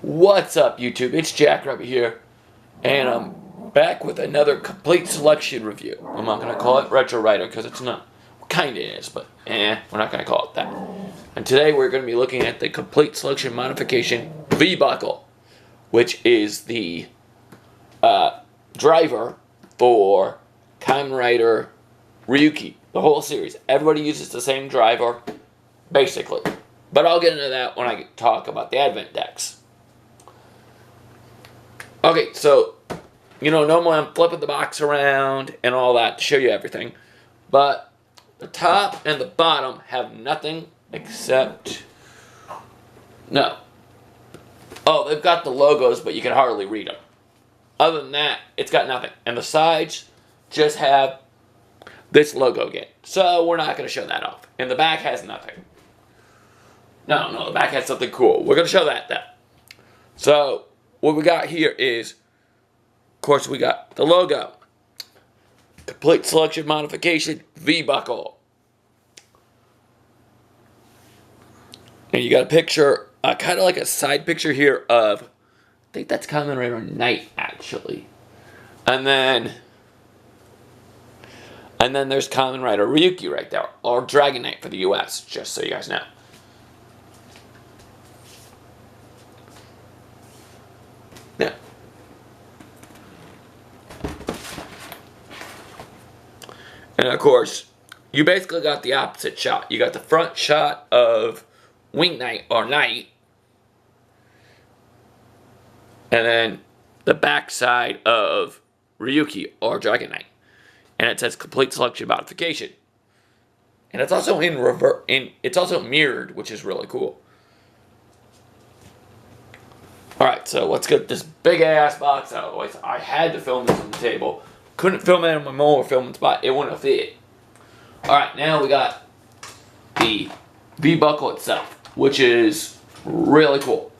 What's up, YouTube? It's Jackrabbit here, and I'm back with another complete selection review. I'm not going to call it Retro Rider because it's not. Kind of is, but we're not going to call it that. And today we're going to be looking at the complete selection modification V-Buckle, which is the driver for Kamen Rider Ryuki, the whole series. Everybody uses the same driver, basically. But I'll get into that when I talk about the Advent decks. Okay, so, normally I'm flipping the box around and all that to show you everything. But the top and the bottom have nothing except... No. Oh, they've got the logos, but you can hardly read them. Other than that, it's got nothing. And the sides just have this logo again. So we're not going to show that off. And the back has nothing. No, the back has something cool. We're going to show that. So, what we got here is, of course, we got the logo. Complete selection modification V-Buckle. And you got a picture, kind of like a side picture here of, I think that's Kamen Rider Knight, actually. And then there's Kamen Rider Ryuki right there, or Dragon Knight for the US, just so you guys know. Now, and of course, you basically got the opposite shot. You got the front shot of Wing Knight or Knight, and then the back side of Ryuki or Dragon Knight, and it says complete selection modification. And it's also it's also mirrored, which is really cool. Alright, so let's get this big ass box out of the way. So I had to film this on the table. Couldn't film it in my more filming spot. It wouldn't have fit. Alright, now we got the V-Buckle itself, which is really cool.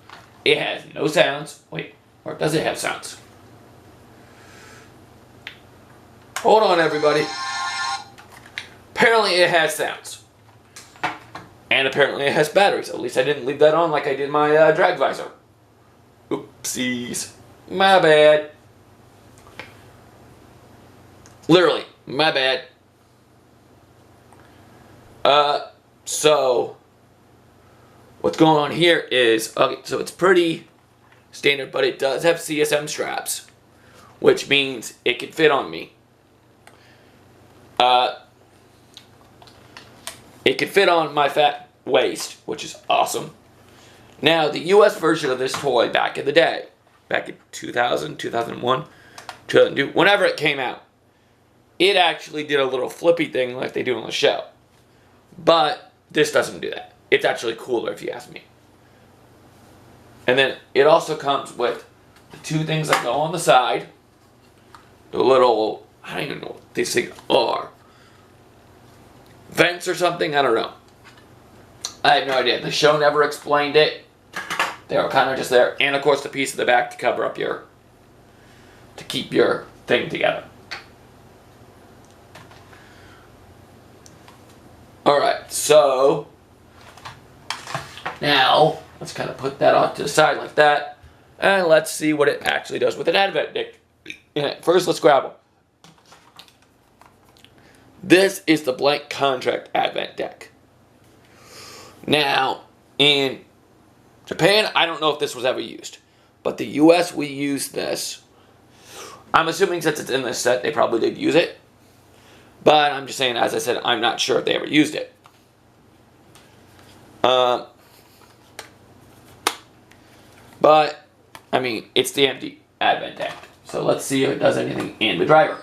It has no sounds. Wait, or does it have sounds? Hold on, everybody. Apparently it has sounds. And apparently it has batteries. At least I didn't leave that on like I did my drag visor. Oopsies. My bad. Literally, my bad. So, what's going on here is, okay, so it's pretty standard, but it does have CSM straps, which means it can fit on me. It can fit on my fat waist, which is awesome. Now, the US version of this toy back in the day, back in 2000, 2001, 2002, whenever it came out, it actually did a little flippy thing like they do on the show. But this doesn't do that. It's actually cooler if you ask me. And then it also comes with the two things that go on the side. The little, I don't even know what these things are. Vents or something? I don't know. I have no idea. The show never explained it. They were kind of just there. And of course the piece of the back to cover up to keep your thing together. Alright, so now let's kind of put that off to the side like that. And let's see what it actually does with an Advent deck. First, let's grab them. This is the blank contract Advent deck. Now, in Japan, I don't know if this was ever used, but the US, we use this. I'm assuming since it's in this set, they probably did use it. But I'm just saying, as I said, I'm not sure if they ever used it. But, I mean, it's the empty Advent deck. So let's see if it does anything in the driver.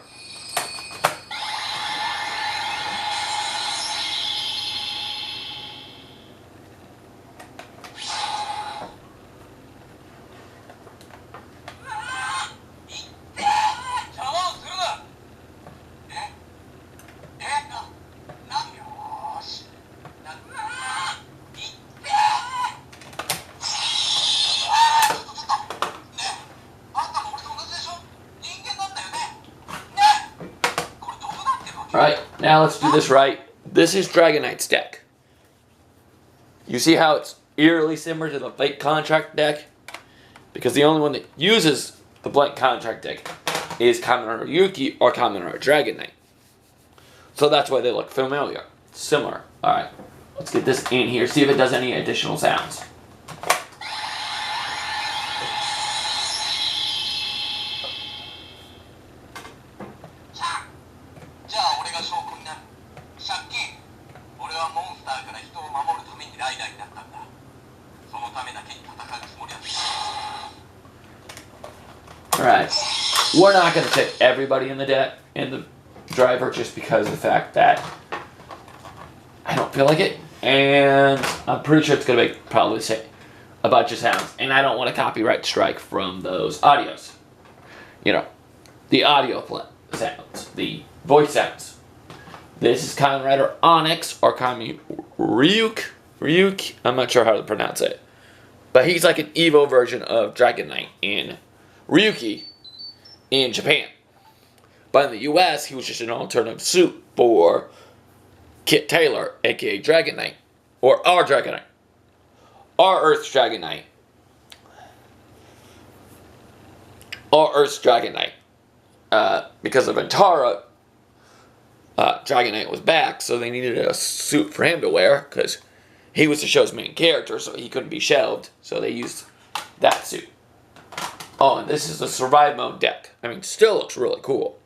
Alright, now let's do this right. This is Dragon Knight's deck. You see how it's eerily similar to the fake contract deck? Because the only one that uses the blank contract deck is Kamen Rider Ryuki or Kamen Rider Dragon Knight. So that's why they look familiar. Similar. Alright, let's get this in here, see if it does any additional sounds. Alright, we're not going to take everybody in the driver just because of the fact that I don't feel like it, and I'm pretty sure it's going to make probably say a bunch of sounds, and I don't want a copyright strike from those audios. You know, the audio sounds, the voice sounds. This is Kamen Rider Onyx, or Kamen Ryuk, I'm not sure how to pronounce it. But he's like an Evo version of Dragon Knight in Ryuki in Japan. But in the US, he was just an alternative suit for Kit Taylor, aka Dragon Knight. Or our Dragon Knight. Our Earth's Dragon Knight. Our Earth's Dragon Knight. Because of Antara, Dragon Knight was back, so they needed a suit for him to wear, because he was the show's main character, so he couldn't be shelved, so they used that suit. Oh, and this is the Survive Mode deck. I mean, still looks really cool.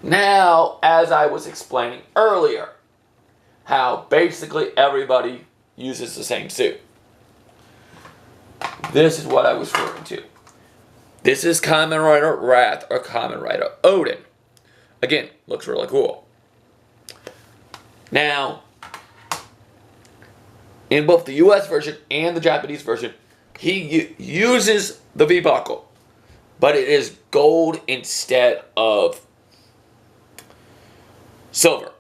Now, as I was explaining earlier, how basically everybody uses the same suit. This is what I was referring to. This is Kamen Rider Wrath or Kamen Rider Odin. Again, looks really cool. Now, in both the US version and the Japanese version, he uses the V-buckle, but it is gold instead of silver.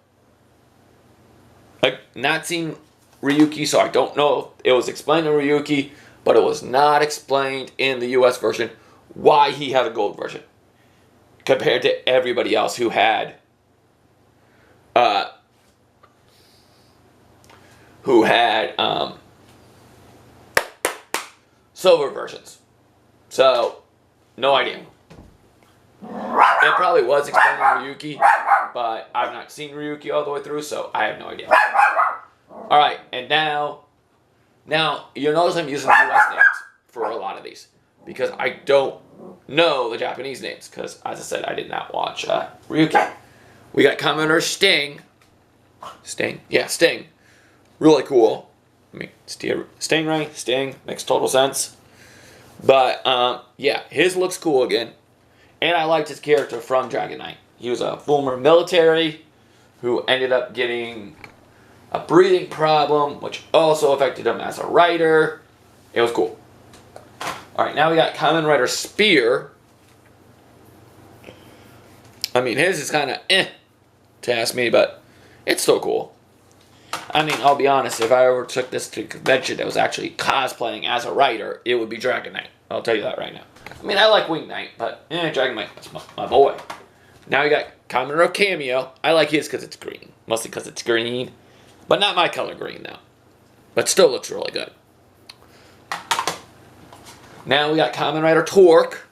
I've not seen Ryuki, so I don't know if it was explained in Ryuki, but it was not explained in the US version why he had a gold version compared to everybody else who had silver versions. So, no idea. It probably was explained in Ryuki, but I've not seen Ryuki all the way through, so I have no idea. Alright, and now you'll notice I'm using the US names for a lot of these, because I don't know the Japanese names, because, as I said, I did not watch Ryuki. We got Kamen Rider Sting. Sting. Really cool. I mean, Stingray, Sting, makes total sense. But, yeah, his looks cool again. And I liked his character from Dragon Knight. He was a former military who ended up getting a breathing problem, which also affected him as a writer. It was cool. Alright, now we got Kamen Rider Spear. I mean, his is kind of to ask me, but it's still cool. I mean, I'll be honest, if I ever took this to a convention that was actually cosplaying as a writer, it would be Dragon Knight. I'll tell you that right now. I mean, I like Wing Knight, but Dragon Knight, that's my boy. Now we got Kamen Rider Cameo. I like his because it's green. Mostly because it's green. But not my color green, though. But still looks really good. Now we got Kamen Rider Torque.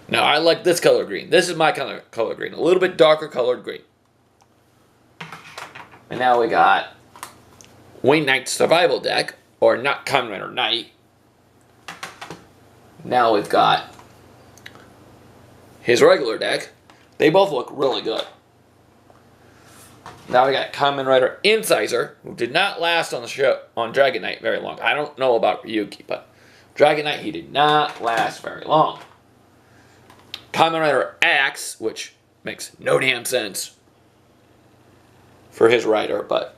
Now, I like this color green. This is my color green. A little bit darker colored green. And now we got Wing Knight's Survival Deck. Or not Kamen Rider Knight. Now we've got his regular deck. They both look really good. Now we got Kamen Rider Incisor, who did not last on the show on Dragon Knight very long. I don't know about Ryuki, but Dragon Knight, he did not last very long. Kamen Rider Axe, which makes no damn sense for his writer, but...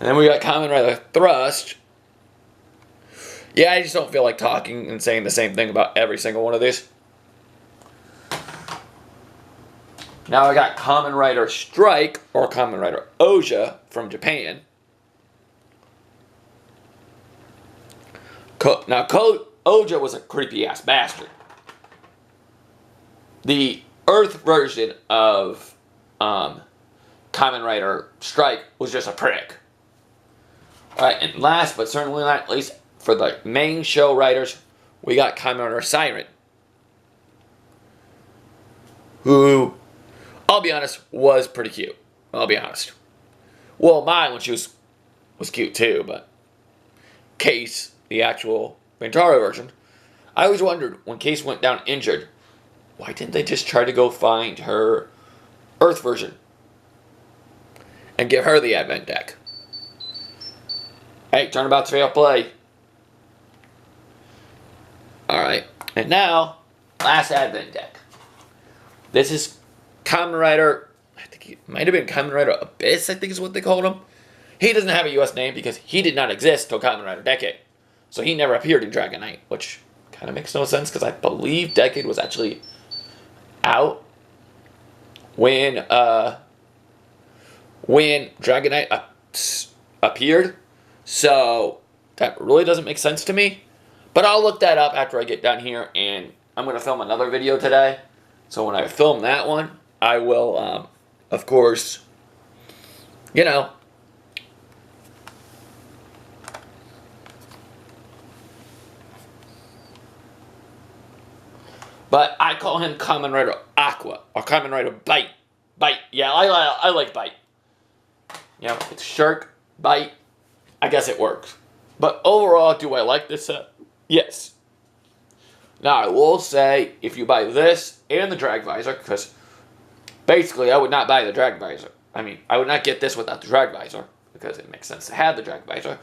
And then we got Kamen Rider Thrust. Yeah, I just don't feel like talking and saying the same thing about every single one of these. Now I got Kamen Rider Strike, or Kamen Rider Oja from Japan. Now, Oja was a creepy-ass bastard. The Earth version of Kamen Rider Strike was just a prick. Alright, and last but certainly not least, for the main show writers, we got Kamen Rider Siren. Who, I'll be honest, was pretty cute. I'll be honest. Well, mine when she was cute too, but Case, the actual Ventaro version, I always wondered when Case went down injured, why didn't they just try to go find her Earth version and give her the Advent deck? Hey, turnabout's fair play. Alright, and now, last Advent deck. This is Kamen Rider, I think it might have been Kamen Rider Abyss, I think is what they called him. He doesn't have a US name because he did not exist till Kamen Rider Decade. So he never appeared in Dragon Knight, which kind of makes no sense because I believe Decade was actually out when Dragon Knight appeared. So that really doesn't make sense to me. But I'll look that up after I get done here, and I'm going to film another video today. So when I film that one, I will, of course, you know, but I call him Kamen Rider Aqua, or Kamen Rider Bite. Bite, yeah, I like Bite. You know, it's Shark, Bite, I guess it works. But overall, do I like this set? Yes. Now, I will say, if you buy this and the Drag Visor, because basically I would not buy the Drag Visor. I mean, I would not get this without the Drag Visor, because it makes sense to have the Drag Visor.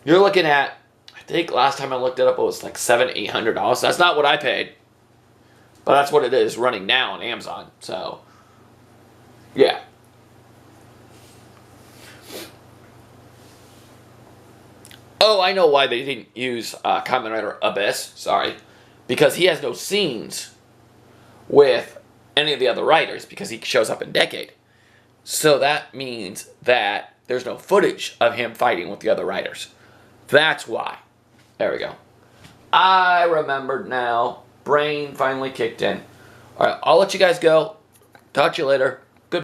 You're looking at, I think last time I looked it up, it was like $700, $800. That's not what I paid. But that's what it is running now on Amazon. So, yeah. Oh, I know why they didn't use Kamen Rider Abyss. Sorry. Because he has no scenes with any of the other writers because he shows up in Decade. So that means that there's no footage of him fighting with the other writers. That's why. There we go. I remembered now. Brain finally kicked in. Alright, I'll let you guys go. Talk to you later.